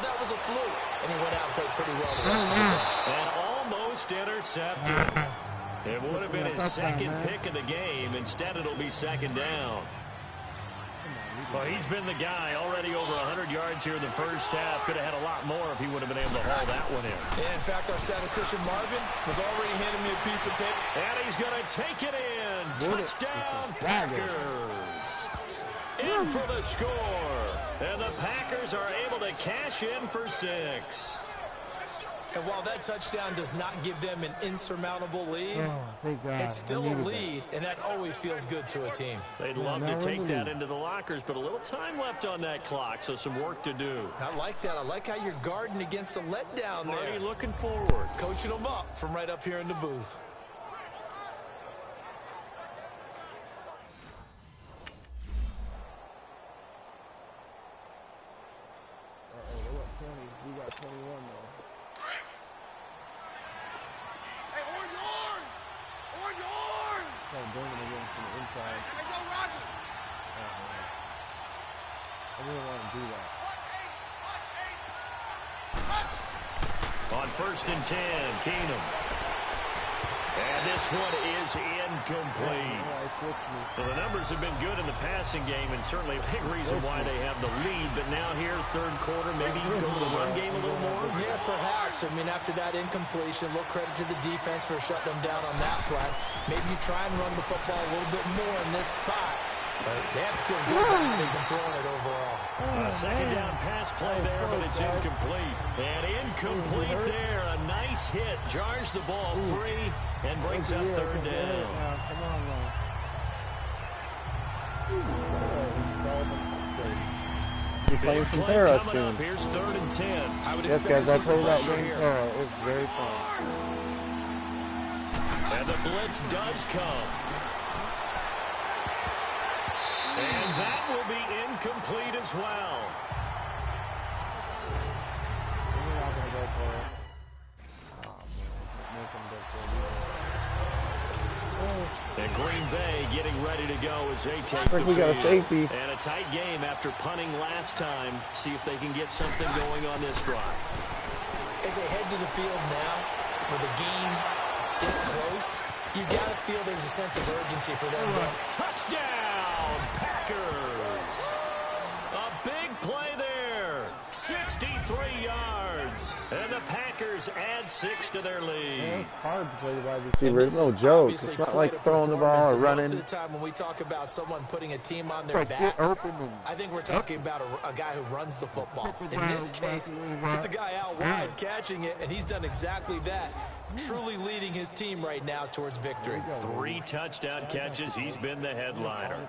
that was a fluke. And he went out and played pretty well the rest of the day.
And almost intercepted. It would have been his second pick of the game. Instead, it'll be second down. Well, he's been the guy already over 100 yards here in the first half. Could have had a lot more if he would have been able to haul that one in.
Yeah, in fact, our statistician Marvin was already handing me a piece of paper.
And he's going to take it in. Touchdown, Packers. In for the score. And the Packers are able to cash in for 6.
And while that touchdown does not give them an insurmountable lead, it's still a lead, and that always feels good to a team.
They'd love to take that into the lockers, but a little time left on that clock, so some work to do.
I like that. I like how you're guarding against a letdown there.
Marty looking forward.
Coaching them up from right up here in the booth.
We got 21 though. Bring him again from the inside. I didn't want to do that.
On 1st and 10, Keenum. And this one is incomplete. Well, the numbers have been good in the passing game, and certainly a big reason why they have the lead. But now here, third quarter, maybe you go to the run game a little more?
Yeah, perhaps. I mean, after that incompletion, a little credit to the defense for shutting them down on that play. Maybe you try and run the football a little bit more in this spot. But they have to feel good about how they've been throwing it overall.
Second down pass play there, but it's incomplete. And incomplete there. A nice hit. Jars the ball free and brings up third down.
Come on now. You're playing some Terra soon.
Here's 3rd and 10.
I would
Yes,
expect
guys,
to
I
see some
played that
pressure
game
here.
Terra. It's very fun.
And the blitz does come. And that will be incomplete as well.
We're not going to go for it. Oh, man. Make them go for it.
And Green Bay getting ready to go as they take the
We got a
field.
safety.
And a tight game after punting last time. See if they can get something going on this drive.
As they head to the field now, with a game this close, you got to feel there's a sense of urgency for them.
Touchdown, Packers! A big play there. 63 yards. And the Packers add 6 to their
Man,
lead.
it's hard to play the wide
And
receiver. It's
this
no
is
joke.
obviously
It's not
quite a
like throwing the ball
performance.
or
And most
running.
of the time when we talk about someone putting a team on
It's
their
like
back,
get open and
I think we're talking about a guy who runs the football. In this case, it's a guy out wide catching it, and he's done exactly that, truly leading his team right now towards victory.
3 touchdown catches. He's been the headliner.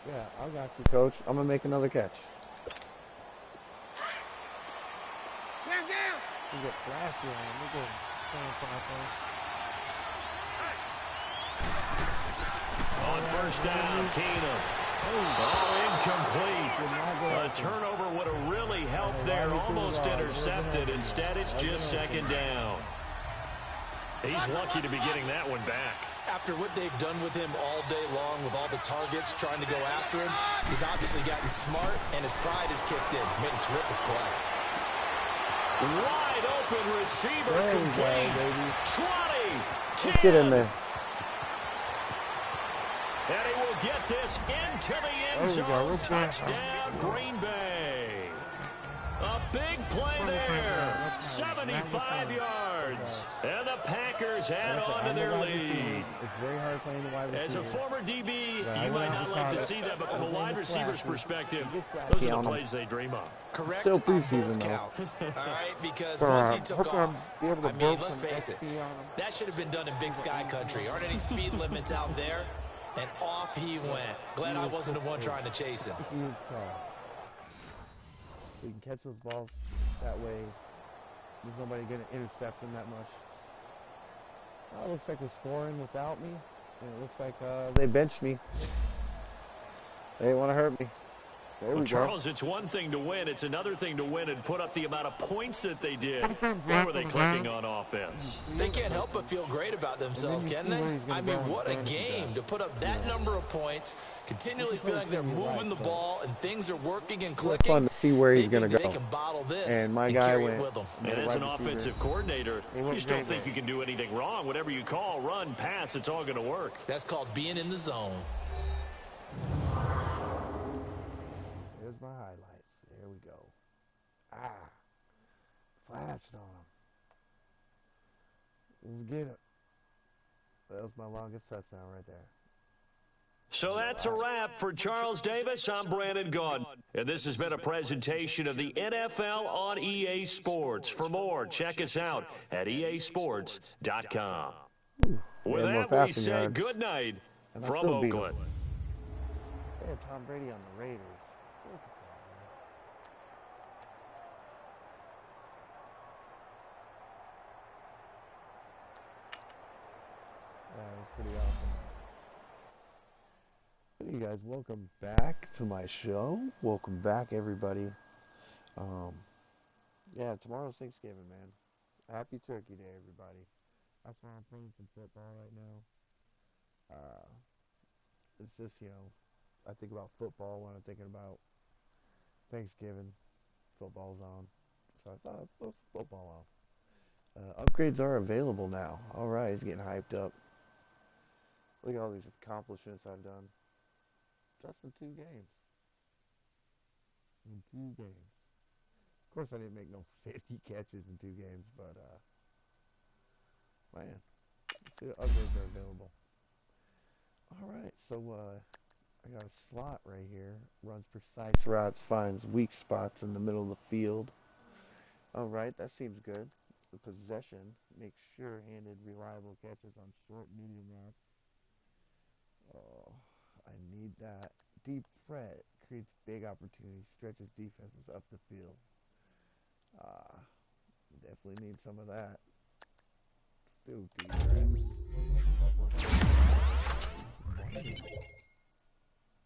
Yeah, I got you, Coach. I'm going to make another catch. You get flashy on him. Look at him.
On first down, Keenum. Oh, incomplete. A turnover would have really helped there. Almost intercepted. Instead, it's just second down. He's lucky to be getting that one back.
After what they've done with him all day long with all the targets trying to go after him, he's obviously gotten smart, and his pride has kicked in. Made a terrific play.
Wide open receiver complete. 20, 10.
Let's get in there.
And he will get this into the end zone. Touchdown, Green Bay. A big play there. 75 yards. And the Packers add on to their lead.
It's very hard playing the wide receiver.
As a former DB,
Yeah,
you might not like to see that, but from a wide receiver's perspective, those are the plays they dream of.
Correct
Still
on
preseason,
both
though.
counts. All right, because once he took off,
be able to
I mean,
burst
let's
some
face it,
XP on him.
that should have been done in Big Sky Country. Aren't any speed limits out there? And off he went. Glad I wasn't the one trying to chase him.
He is tall. We can catch those balls that way. There's nobody going to intercept him that much. It looks like we're scoring without me. And it looks like they benched me. They want to hurt me. There we go.
Charles, it's one thing to win. It's another thing to win and put up the amount of points that they did. Where were they clicking on offense?
They can't help but feel great about themselves, can they? I mean, what a game to put up that number of points, continually feeling like they're moving the ball and things are working and
It's
clicking.
fun to see where he's going to
They
go.
can bottle this
And my guy
carry it
went.
with them.
And as an offensive coordinator,
He went
you just don't
great,
think
man.
you can do anything wrong. Whatever you call, run, pass, it's all going to work.
That's called being in the zone.
Here's my highlights. There we go. Flashed on him. Let's get it. That was my longest touchdown right there.
So that's a wrap for Charles Davis. I'm Brandon Gaudin. And this has been a presentation of the NFL on EA Sports. For more, check us out at easports.com. With
had more
that, we
passing
say
yards.
good night
And I
from
still beat 'em.
Oakland.
They had Tom Brady on the Raiders. Look at that, man. Yeah, it was pretty awesome. Hey guys, welcome back to my show. Welcome back, everybody. Yeah, tomorrow's Thanksgiving, man. Happy Turkey Day, everybody. That's why I'm playing some football right now. It's just, I think about football when I'm thinking about Thanksgiving. Football's on. So I thought I'd throw some football on. Upgrades are available now. Alright, he's getting hyped up. Look at all these accomplishments I've done. Just in 2 games. In 2 games. Of course, I didn't make no 50 catches in 2 games, but, man, the upgrades are available. Alright, so, I got a slot right here. Runs precise routes, finds weak spots in the middle of the field. Alright, that seems good. The possession makes sure-handed, reliable catches on short, medium routes. Oh, I need that. Deep threat creates big opportunities, stretches defenses up the field. Definitely need some of that. Still deep threat.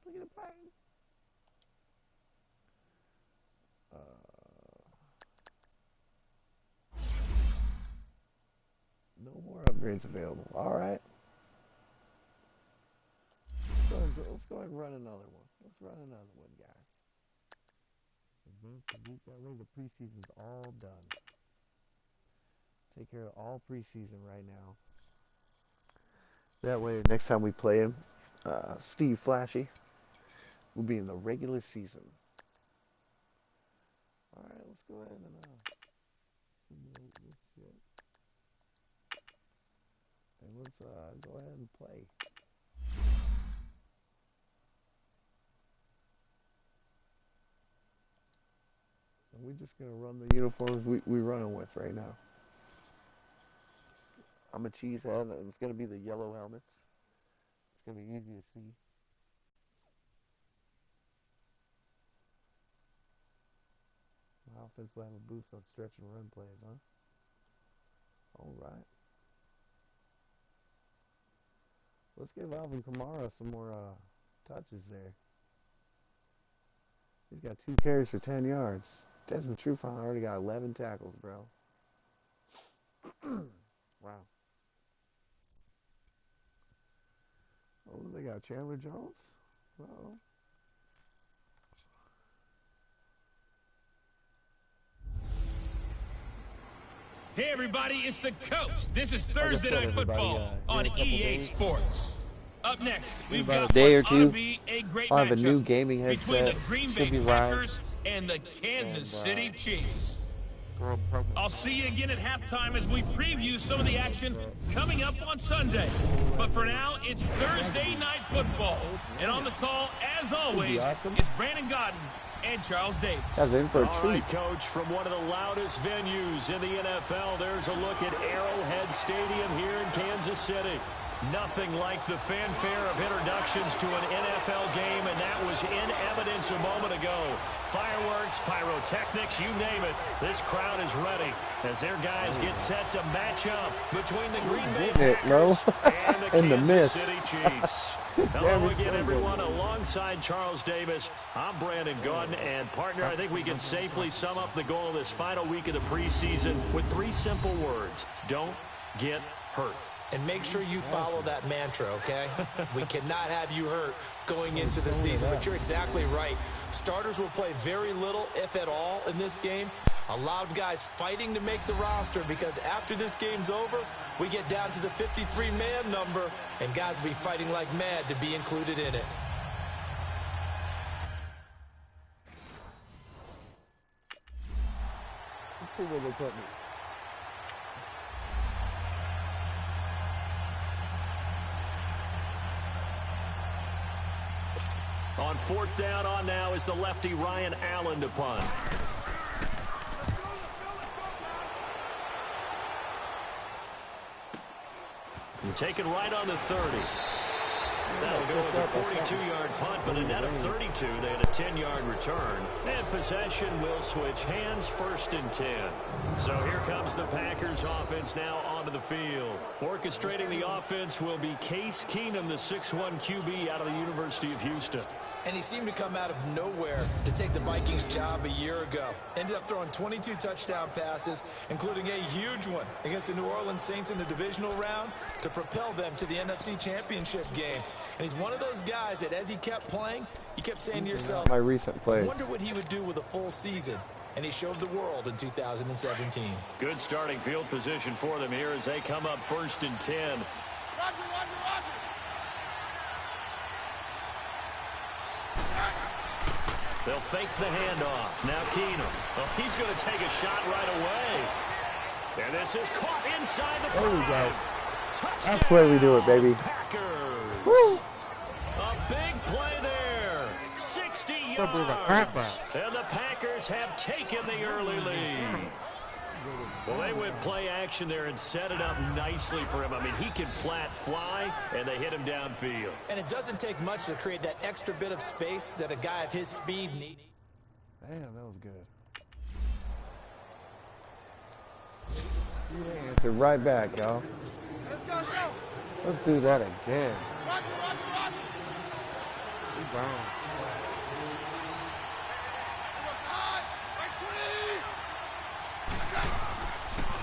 Look at the bang. No more upgrades available. All right. Let's go ahead and run another one. Let's run another one, guys. Advance the week. That way the preseason's all done. Take care of all preseason right now. That way next time we play him, Steve Flashy, will be in the regular season. All right, let's go ahead and simulate this shit. And let's go ahead and play. And we're just gonna run the uniforms we're running with right now. I'm a cheesehead, and it's gonna be the yellow helmets. It's gonna be easy to see. My offense will have a boost on stretch and run plays, huh? All right. Let's give Alvin Kamara some more touches there. He's got 2 carries for 10 yards. Desmond Trufant already got 11 tackles, bro. Wow. Oh, they got Chandler Jones? Uh-oh.
Hey, everybody, it's the Coach. This is Thursday Night Football on EA Sports. Up next, we've got
a day or
what ought to
two.
be a great
I'll have a new
matchup
gaming
between the
headset.
Green
Should
Bay
be
Packers and the Kansas City
and,
Chiefs. I'll see you again at halftime as we preview some of the action coming up on Sunday. But for now, it's Thursday Night Football. And on the call, as always, it's Brandon Godden and Charles Davis.
That's in for a
All
treat.
right, Coach, from one of the loudest venues in the NFL, there's a look at Arrowhead Stadium here in Kansas City. Nothing like the fanfare of introductions to an NFL game, and that was in evidence a moment ago. Fireworks, pyrotechnics, you name it. This crowd is ready as their guys get set to match up between the Green Bay Packers and the Kansas City Chiefs. Hello again, everyone. Alongside Charles Davis, I'm Brandon Godden, and partner, I think we can safely sum up the goal of this final week of the preseason with 3 simple words. Don't get hurt.
And make sure you follow that mantra, okay? We cannot have you hurt going into the season. But you're exactly right. Starters will play very little, if at all, in this game. A lot of guys fighting to make the roster because after this game's over, we get down to the 53-man number, and guys will be fighting like mad to be included in it.
Let's see where they put me.
On 4th down, on now is the lefty Ryan Allen to punt. And taken right on the 30. That'll go as a 42-yard punt, but a net of 32. They had a 10-yard return. And possession will switch hands, 1st and 10. So here comes the Packers offense now onto the field. Orchestrating the offense will be Case Keenum, the 6'1 QB out of the University of Houston.
And he seemed to come out of nowhere to take the Vikings job a year ago. Ended up throwing 22 touchdown passes, including a huge one against the New Orleans Saints in the divisional round to propel them to the NFC Championship game. And he's one of those guys that as he kept playing, you kept saying to yourself,
my recent play.
I wonder what he would do with a full season. And he showed the world in 2017.
Good starting field position for them here as they come up 1st and 10.
Roger.
They'll fake the handoff. Now Keenum. Oh, he's going to take a shot right away. And this is caught inside the 5.
There we go.
Touchdown,
That's where we do it, baby.
Packers.
Woo!
A big play there. 60
Don't believe a crap
yards. And the Packers have taken the early lead. Well, they went play action there and set it up nicely for him. I mean, he can flat fly, and they hit him downfield.
And it doesn't take much to create that extra bit of space that a guy of his speed needs.
Damn, that was good. Yeah, answer right back, y'all. Let's do that again. Keep going.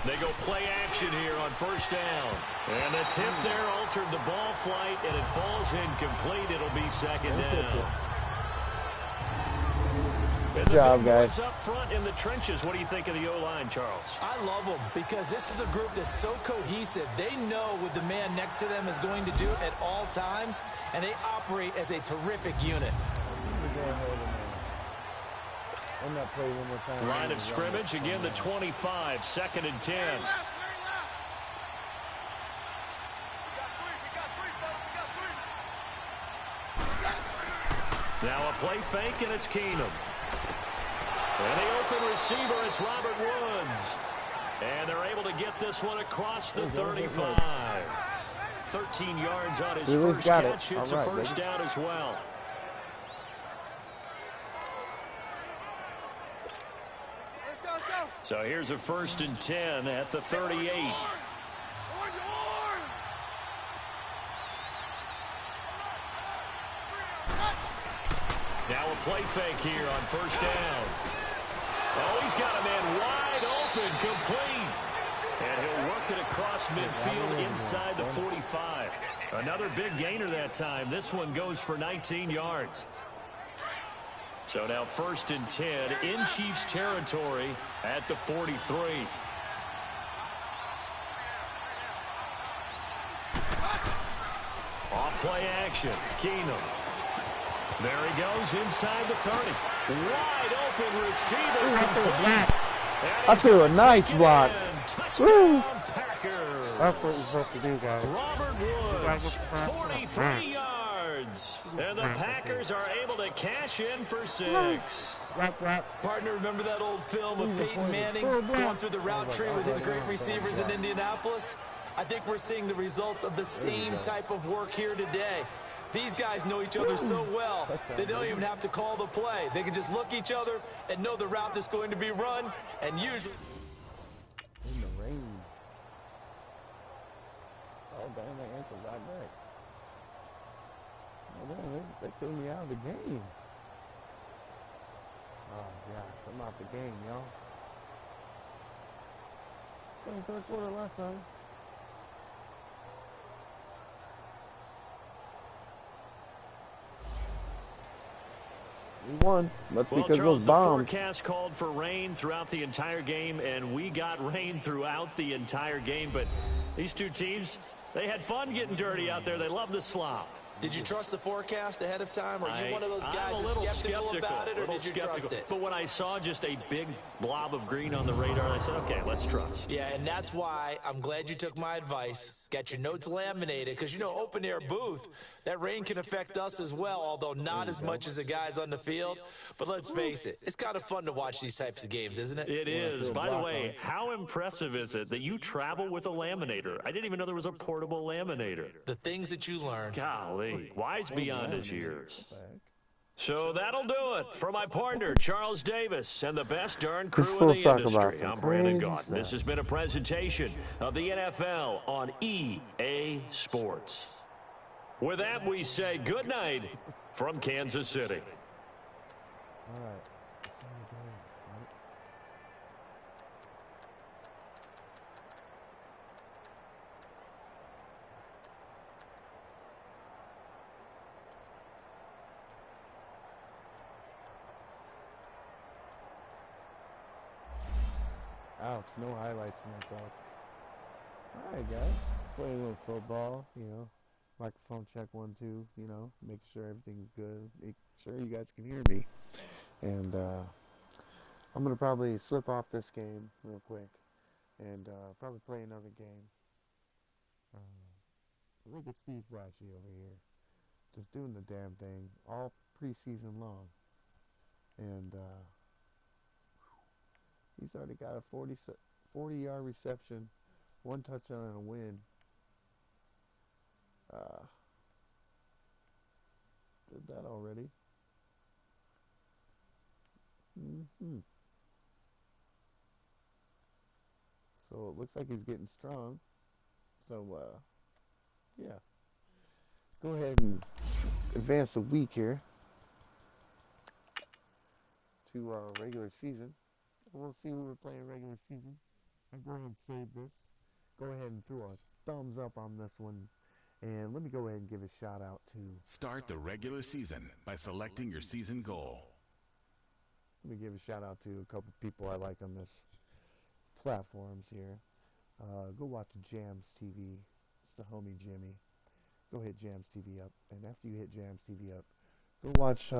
They go play action here on 1st down. And the tip there altered the ball flight, and it falls incomplete. It'll be 2nd down.
Good job, guys.
Up front in the trenches, what do you think of the O-line, Charles?
I love them because this is a group that's so cohesive. They know what the man next to them is going to do at all times, and they operate as a terrific unit.
Run that play one more time.
Line of scrimmage, again the 25, 2nd and 10. Now a play fake, and it's Keenum. And the open receiver, it's Robert Woods. And they're able to get this one across the 35. 13 yards on his first catch. It's a first down as well. So here's a 1st and 10 at the 38. Now a play fake here on 1st down. Oh, he's got a man wide open, complete. And he'll work it across midfield inside the 45. Another big gainer that time. This one goes for 19 yards. So now 1st and 10 in Chiefs territory at the 43. Off play action. Keenum. There he goes inside the 30. Wide open receiver. Complete.
That's a nice block. Woo.
Packers.
That's what you're supposed to do, guys.
Robert Woods, 43 yards. And the Packers are able to cash in for 6.
Partner, remember that old film of Peyton Manning going through the route tree with his great receivers in Indianapolis? I think we're seeing the results of the same type of work here today. These guys know each other so well, they don't even have to call the play. They can just look each other and know the route that's going to be run, and usually...
In the rain. Oh, dang, my ankle's right back. Oh, man, they threw me out of the game. Oh, gosh, I'm out the game, y'all. It's only 3rd quarter last time. We won. That's because
Charles,
those
the
bombs.
forecast called for rain throughout the entire game, and we got rain throughout the entire game. But these two teams, they had fun getting dirty out there. They love the slop.
Did you trust the forecast ahead of time? Are you one of those guys
I'm a
that's
little
skeptical about it, or did you trust it?
But when I saw just a big blob of green on the radar, I said, okay, let's trust.
Yeah, and that's why I'm glad you took my advice. Got your notes laminated, because, you know, open-air booth, that rain can affect us as well, although not as much as the guys on the field. But let's face it, it's kind of fun to watch these types of games, isn't it?
It is. By the way, how impressive is it that you travel with a laminator? I didn't even know there was a portable laminator.
The things that you learn.
Golly, wise beyond his years. So that'll do it for my partner, Charles Davis, and the best darn crew in the industry. I'm Brandon Gaunt. This has been a presentation of the NFL on EA Sports. With that, we say good night from Kansas City.
All right. Ouch, no highlights for myself. Alright, guys. Play a little football, you know. Microphone check 1, 2, you know. Make sure everything's good. Make sure you guys can hear me. And, I'm going to probably slip off this game real quick. And, probably play another game. Look at Steve Flashy over here. Just doing the damn thing. All preseason long. And, he's already got a 40-yard reception, 1 touchdown and a win. Did that already. So it looks like he's getting strong. So, yeah. Go ahead and advance the week here to our regular season. We'll see who we're playing regular season. I'll go ahead and save this. Go ahead and throw a thumbs up on this one. And let me go ahead and give a shout out to...
Start the regular season by selecting your season goal.
Let me give a shout out to a couple people I like on this platforms here. Go watch Jams TV. It's the homie Jimmy. Go hit Jams TV up. And after you hit Jams TV up, go watch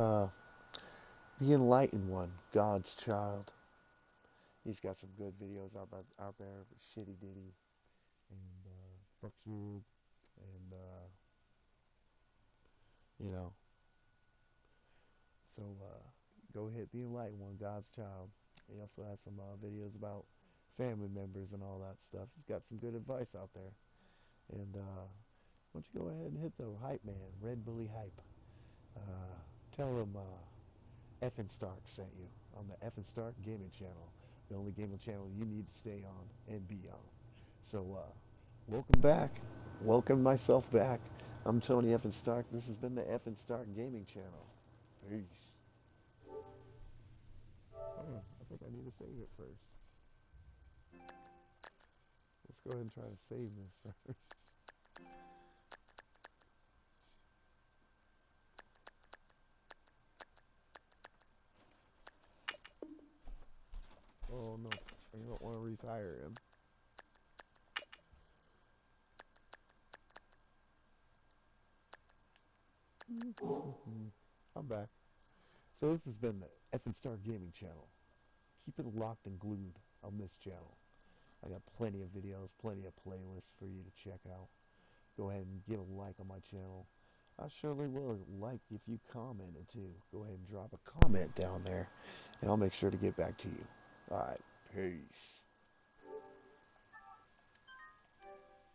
The enlightened one, God's child. He's got some good videos out there, Shitty Diddy and Fuck You, and you know. So go hit the enlightened one, God's child. He also has some videos about family members and all that stuff. He's got some good advice out there. And why don't you go ahead and hit the hype man, Red Bully Hype. Tell him Effin Stark sent you on the Effin Stark Gaming Channel, the only gaming channel you need to stay on and be on. So, welcome back. Welcome myself back. I'm Tony Effin Stark. This has been the Effin Stark Gaming Channel. Peace. I think I need to save it first. Let's go ahead and try to save this first. Oh no, I don't want to retire him. I'm back. So this has been the Effin Star Gaming Channel. Keep it locked and glued on this channel. I got plenty of videos, plenty of playlists for you to check out. Go ahead and give a like on my channel. I surely will like if you commented too. Go ahead and drop a comment down there, and I'll make sure to get back to you. Alright, peace.